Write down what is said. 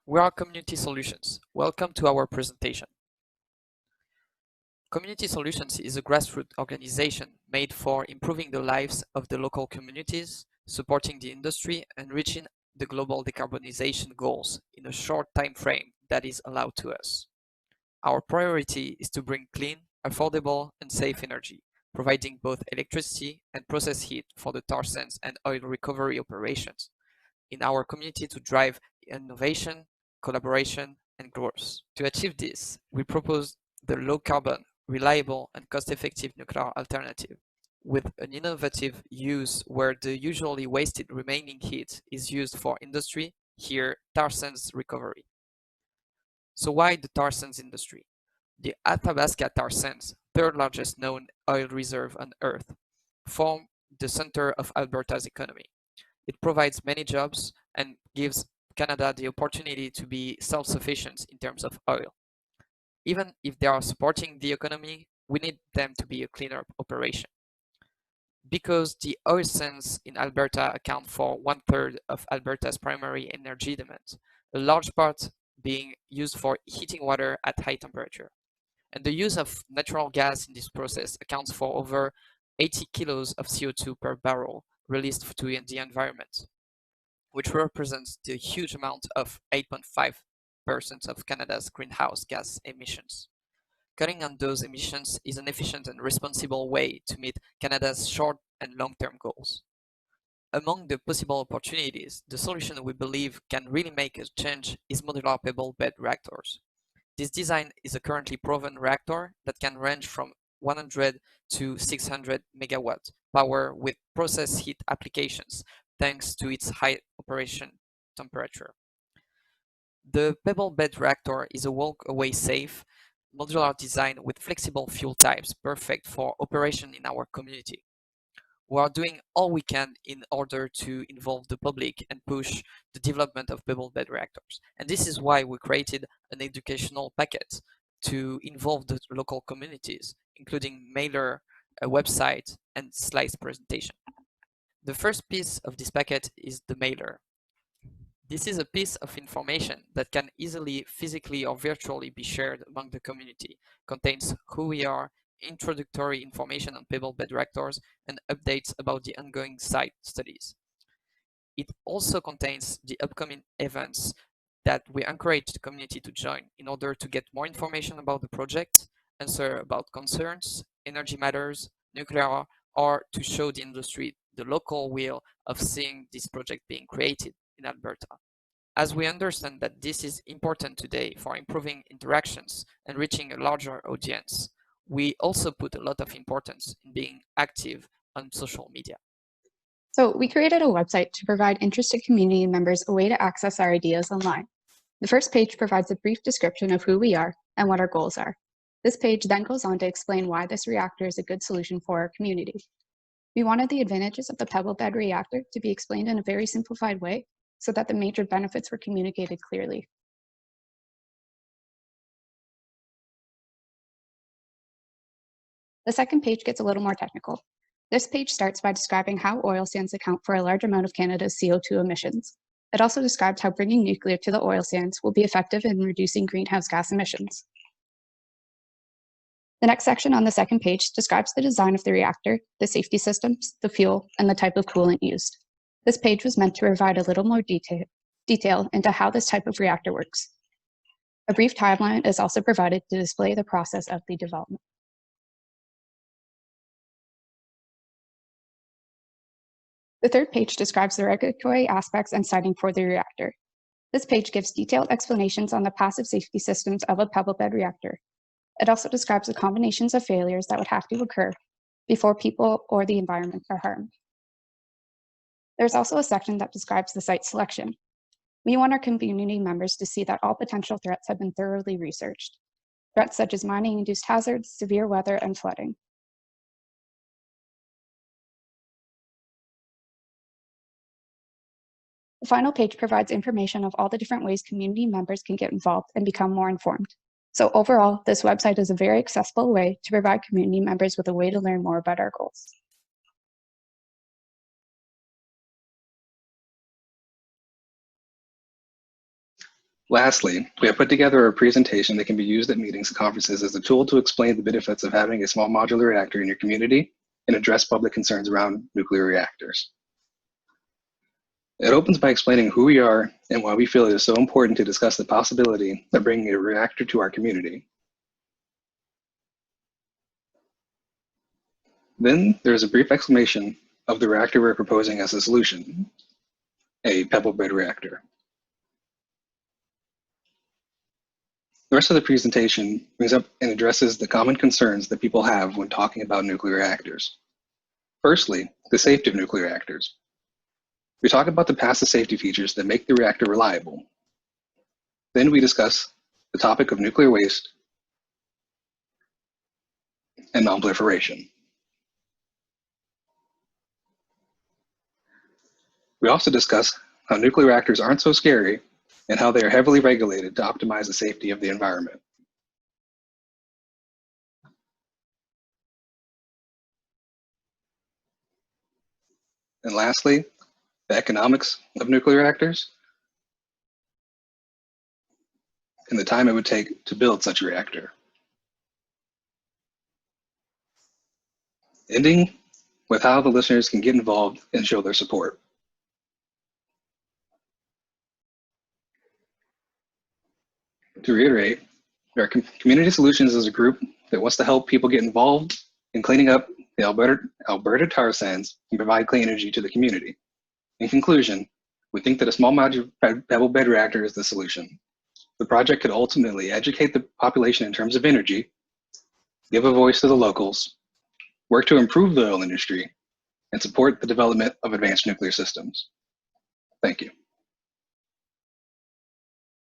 We are Community Solutions. Welcome to our presentation. Community Solutions is a grassroots organization made for improving the lives of the local communities, supporting the industry, and reaching the global decarbonization goals in a short time frame that is allowed to us. Our priority is to bring clean, affordable, and safe energy, providing both electricity and process heat for the tar sands and oil recovery operations in our community to drive innovation, collaboration, and growth. To achieve this, we propose the low-carbon, reliable, and cost-effective nuclear alternative, with an innovative use where the usually wasted remaining heat is used for industry, here tar sands recovery. So why the tar sands industry? The Athabasca tar sands, third largest known oil reserve on Earth, form the center of Alberta's economy. It provides many jobs and gives Canada the opportunity to be self-sufficient in terms of oil. Even if they are supporting the economy, we need them to be a cleaner operation. Because the oil sands in Alberta account for 1/3 of Alberta's primary energy demand, a large part being used for heating water at high temperature. And the use of natural gas in this process accounts for over 80 kilos of CO2 per barrel released to the environment, which represents the huge amount of 8.5% of Canada's greenhouse gas emissions. Cutting on those emissions is an efficient and responsible way to meet Canada's short and long-term goals. Among the possible opportunities, the solution we believe can really make a change is modular pebble bed reactors. This design is a currently proven reactor that can range from 100 to 600 megawatt power with process heat applications thanks to its high operation temperature. The pebble bed reactor is a walk-away safe, modular design with flexible fuel types perfect for operation in our community. We are doing all we can in order to involve the public and push the development of pebble bed reactors. And this is why we created an educational packet to involve the local communities, including mailer, a website, and slides presentation. The first piece of this packet is the mailer. This is a piece of information that can easily, physically, or virtually be shared among the community, contains who we are, introductory information on pebble bed reactors, and updates about the ongoing site studies. It also contains the upcoming events that we encourage the community to join in order to get more information about the project, answer about concerns, energy matters, nuclear, or to show the industry the local will of seeing this project being created in Alberta. As we understand that this is important today for improving interactions and reaching a larger audience, we also put a lot of importance in being active on social media. So we created a website to provide interested community members a way to access our ideas online. The first page provides a brief description of who we are and what our goals are. This page then goes on to explain why this reactor is a good solution for our community. We wanted the advantages of the pebble bed reactor to be explained in a very simplified way so that the major benefits were communicated clearly. The second page gets a little more technical. This page starts by describing how oil sands account for a large amount of Canada's CO2 emissions. It also describes how bringing nuclear to the oil sands will be effective in reducing greenhouse gas emissions. The next section on the second page describes the design of the reactor, the safety systems, the fuel, and the type of coolant used. This page was meant to provide a little more detail into how this type of reactor works. A brief timeline is also provided to display the process of the development. The third page describes the regulatory aspects and siting for the reactor. This page gives detailed explanations on the passive safety systems of a pebble bed reactor. It also describes the combinations of failures that would have to occur before people or the environment are harmed. There's also a section that describes the site selection. We want our community members to see that all potential threats have been thoroughly researched. Threats such as mining-induced hazards, severe weather, and flooding. The final page provides information of all the different ways community members can get involved and become more informed. So overall, this website is a very accessible way to provide community members with a way to learn more about our goals. Lastly, we have put together a presentation that can be used at meetings and conferences as a tool to explain the benefits of having a small modular reactor in your community and address public concerns around nuclear reactors. It opens by explaining who we are and why we feel it is so important to discuss the possibility of bringing a reactor to our community. Then there is a brief explanation of the reactor we're proposing as a solution, a pebble bed reactor. The rest of the presentation brings up and addresses the common concerns that people have when talking about nuclear reactors. Firstly, the safety of nuclear reactors. We talk about the passive safety features that make the reactor reliable. Then we discuss the topic of nuclear waste and nonproliferation. We also discuss how nuclear reactors aren't so scary and how they are heavily regulated to optimize the safety of the environment. And lastly, the economics of nuclear reactors and the time it would take to build such a reactor. Ending with how the listeners can get involved and show their support. To reiterate, our Community Solutions is a group that wants to help people get involved in cleaning up the Alberta tar sands and provide clean energy to the community. In conclusion, we think that a small modular pebble bed reactor is the solution. The project could ultimately educate the population in terms of energy, give a voice to the locals, work to improve the oil industry, and support the development of advanced nuclear systems. Thank you.